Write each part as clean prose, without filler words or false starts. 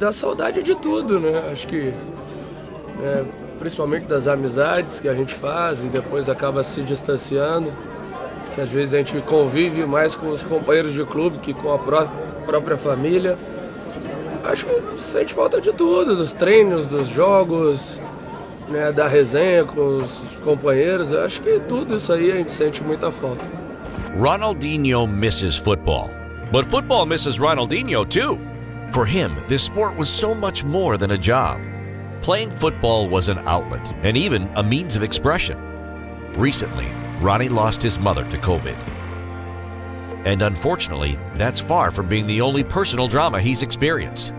dá saudade de tudo, né? Acho que, principalmente das amizades que a gente faz e depois acaba se distanciando, que às vezes a gente convive mais com os companheiros de clube que com a própria família. Acho que sente falta de tudo, dos treinos, dos jogos, né, da resenha com os companheiros. Acho que tudo isso aí a gente sente muita falta. Ronaldinho misses football, but football misses Ronaldinho too. For him, this sport was so much more than a job. Playing football was an outlet and even a means of expression. Recently, Ronnie lost his mother to COVID. And unfortunately, that's far from being the only personal drama he's experienced.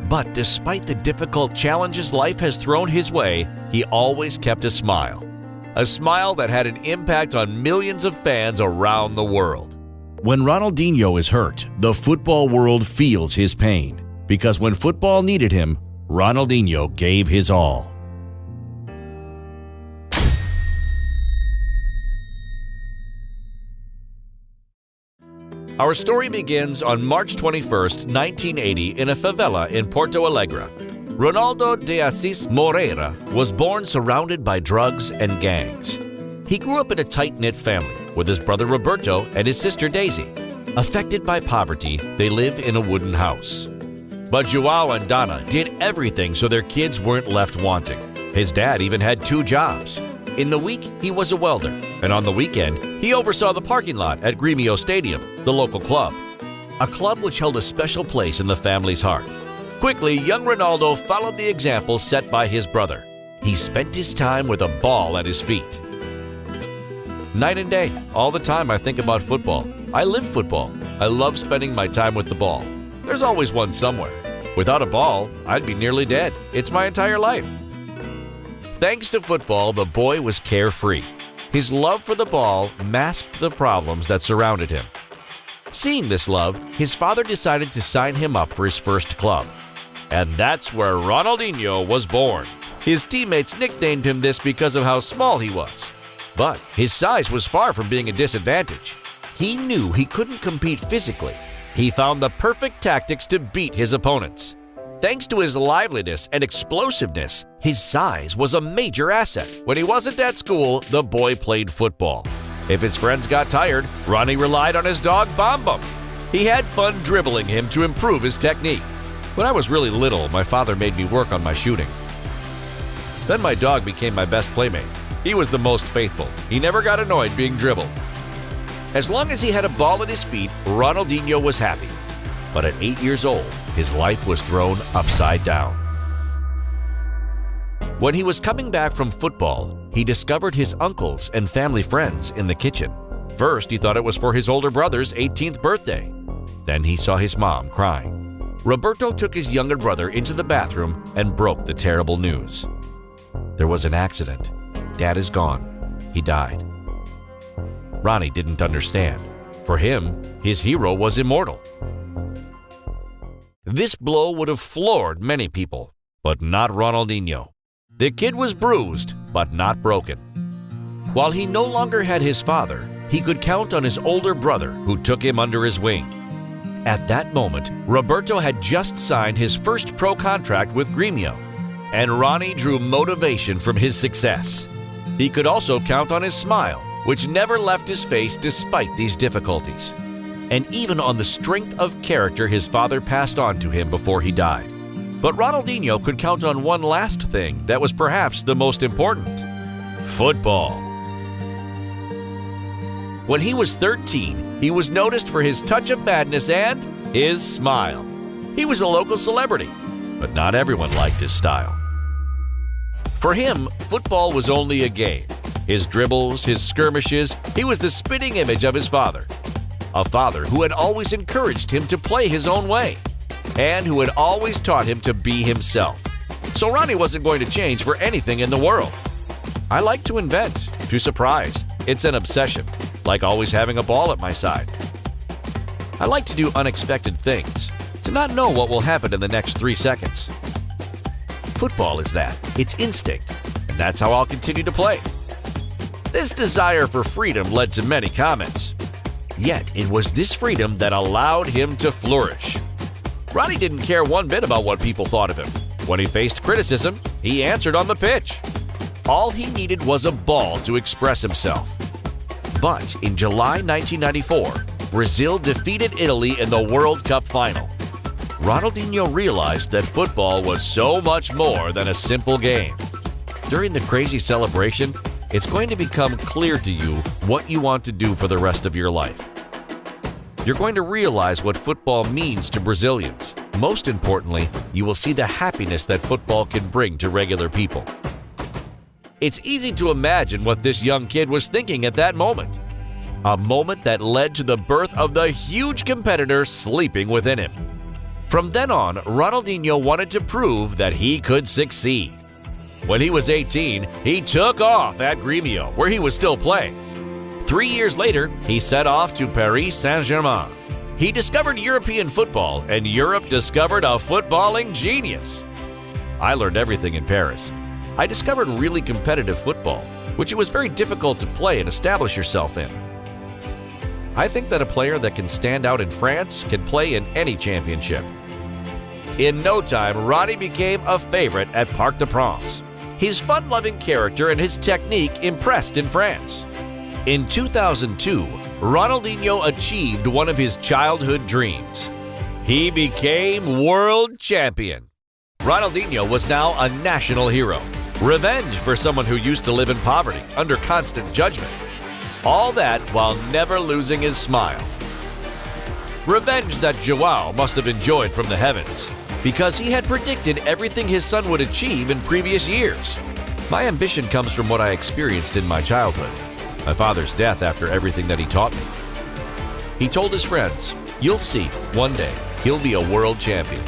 But despite the difficult challenges life has thrown his way, he always kept a smile. A smile that had an impact on millions of fans around the world. When Ronaldinho is hurt, the football world feels his pain. Because when football needed him, Ronaldinho gave his all. Our story begins on March 21st, 1980 in a favela in Porto Alegre. Ronaldo de Assis Moreira was born surrounded by drugs and gangs. He grew up in a tight-knit family with his brother Roberto and his sister Daisy. Affected by poverty, they live in a wooden house. But João and Donna did everything so their kids weren't left wanting. His dad even had 2 jobs. In the week, he was a welder, and on the weekend, he oversaw the parking lot at Grêmio Stadium, the local club. A club which held a special place in the family's heart. Quickly, young Ronaldo followed the example set by his brother. He spent his time with a ball at his feet. Night and day, all the time I think about football. I live football. I love spending my time with the ball. There's always one somewhere. Without a ball, I'd be nearly dead. It's my entire life. Thanks to football, the boy was carefree. His love for the ball masked the problems that surrounded him. Seeing this love, his father decided to sign him up for his first club. And that's where Ronaldinho was born. His teammates nicknamed him this because of how small he was. But his size was far from being a disadvantage. He knew he couldn't compete physically. He found the perfect tactics to beat his opponents. Thanks to his liveliness and explosiveness, his size was a major asset. When he wasn't at school, the boy played football. If his friends got tired, Ronnie relied on his dog Bam Bam. He had fun dribbling him to improve his technique. When I was really little, my father made me work on my shooting. Then my dog became my best playmate. He was the most faithful. He never got annoyed being dribbled. As long as he had a ball at his feet, Ronaldinho was happy. But at 8 years old, his life was thrown upside down. When he was coming back from football, he discovered his uncles and family friends in the kitchen. First, he thought it was for his older brother's 18th birthday. Then he saw his mom crying. Roberto took his younger brother into the bathroom and broke the terrible news. There was an accident. Dad is gone. He died. Ronnie didn't understand. For him, his hero was immortal. This blow would have floored many people, but not Ronaldinho. The kid was bruised, but not broken. While he no longer had his father, he could count on his older brother who took him under his wing. At that moment, Roberto had just signed his first pro contract with Grêmio, and Ronnie drew motivation from his success. He could also count on his smile, which never left his face despite these difficulties, and even on the strength of character his father passed on to him before he died. But Ronaldinho could count on one last thing that was perhaps the most important: football. When he was 13, he was noticed for his touch of madness and his smile. He was a local celebrity, but not everyone liked his style. For him, football was only a game. His dribbles, his skirmishes, he was the spitting image of his father. A father who had always encouraged him to play his own way, and who had always taught him to be himself. So Ronnie wasn't going to change for anything in the world. I like to invent, to surprise. It's an obsession, like always having a ball at my side. I like to do unexpected things, to not know what will happen in the next 3 seconds. Football is that. It's instinct, and that's how I'll continue to play. This desire for freedom led to many comments. Yet it was this freedom that allowed him to flourish. Ronnie didn't care one bit about what people thought of him. When he faced criticism, he answered on the pitch. All he needed was a ball to express himself. But in July 1994, Brazil defeated Italy in the World Cup final. Ronaldinho realized that football was so much more than a simple game. During the crazy celebration, it's going to become clear to you what you want to do for the rest of your life. You're going to realize what football means to Brazilians. Most importantly, you will see the happiness that football can bring to regular people. It's easy to imagine what this young kid was thinking at that moment. A moment that led to the birth of the huge competitor sleeping within him. From then on, Ronaldinho wanted to prove that he could succeed. When he was 18, he took off at Grêmio, where he was still playing. 3 years later, he set off to Paris Saint-Germain. He discovered European football, and Europe discovered a footballing genius. I learned everything in Paris. I discovered really competitive football, which it was very difficult to play and establish yourself in. I think that a player that can stand out in France can play in any championship. In no time, Ronnie became a favorite at Parc des Princes. His fun-loving character and his technique impressed in France. In 2002, Ronaldinho achieved one of his childhood dreams. He became world champion. Ronaldinho was now a national hero. Revenge for someone who used to live in poverty, under constant judgment. All that while never losing his smile. Revenge that João must have enjoyed from the heavens, because he had predicted everything his son would achieve in previous years. My ambition comes from what I experienced in my childhood. My father's death after everything that he taught me. He told his friends, "You'll see, one day, he'll be a world champion."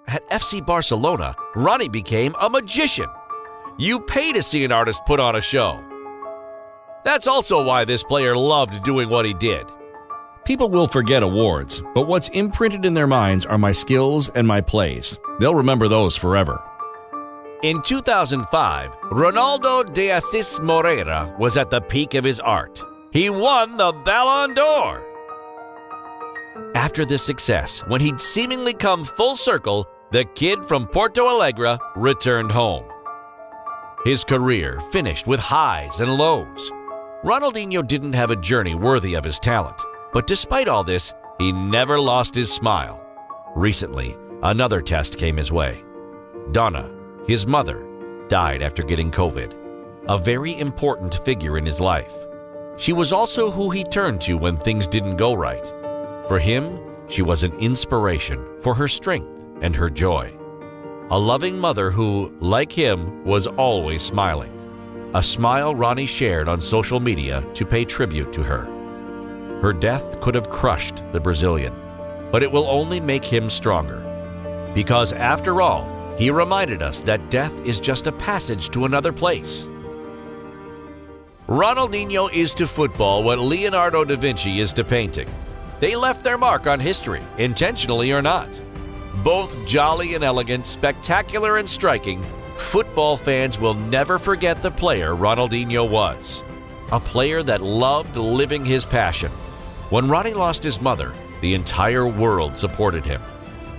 At FC Barcelona, Ronnie became a magician. You pay to see an artist put on a show. That's also why this player loved doing what he did. People will forget awards, but what's imprinted in their minds are my skills and my plays. They'll remember those forever. In 2005, Ronaldo de Assis Moreira was at the peak of his art. He won the Ballon d'Or. After this success, when he'd seemingly come full circle, the kid from Porto Alegre returned home. His career finished with highs and lows. Ronaldinho didn't have a journey worthy of his talent, but despite all this, he never lost his smile. Recently, another test came his way. Donna, his mother, died after getting COVID, a very important figure in his life. She was also who he turned to when things didn't go right. For him, she was an inspiration for her strength and her joy. A loving mother who, like him, was always smiling. A smile Ronnie shared on social media to pay tribute to her. Her death could have crushed the Brazilian, but it will only make him stronger. Because after all, he reminded us that death is just a passage to another place. Ronaldinho is to football what Leonardo da Vinci is to painting. They left their mark on history, intentionally or not. Both jolly and elegant, spectacular and striking, football fans will never forget the player Ronaldinho was. A player that loved living his passion. When Ronnie lost his mother, the entire world supported him,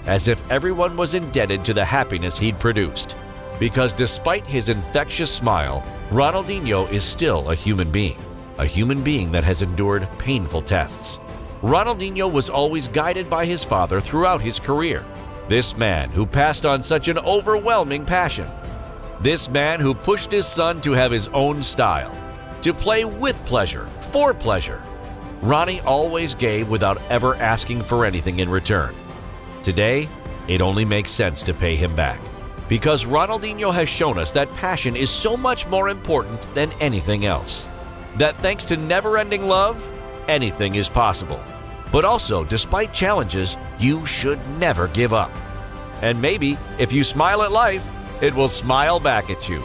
as if everyone was indebted to the happiness he'd produced. Because despite his infectious smile, Ronaldinho is still a human being that has endured painful tests. Ronaldinho was always guided by his father throughout his career. This man who passed on such an overwhelming passion. This man who pushed his son to have his own style, to play with pleasure, for pleasure. Ronnie always gave without ever asking for anything in return. Today, it only makes sense to pay him back. Because Ronaldinho has shown us that passion is so much more important than anything else. That thanks to never-ending love, anything is possible. But also, despite challenges, you should never give up. And maybe, if you smile at life, it will smile back at you.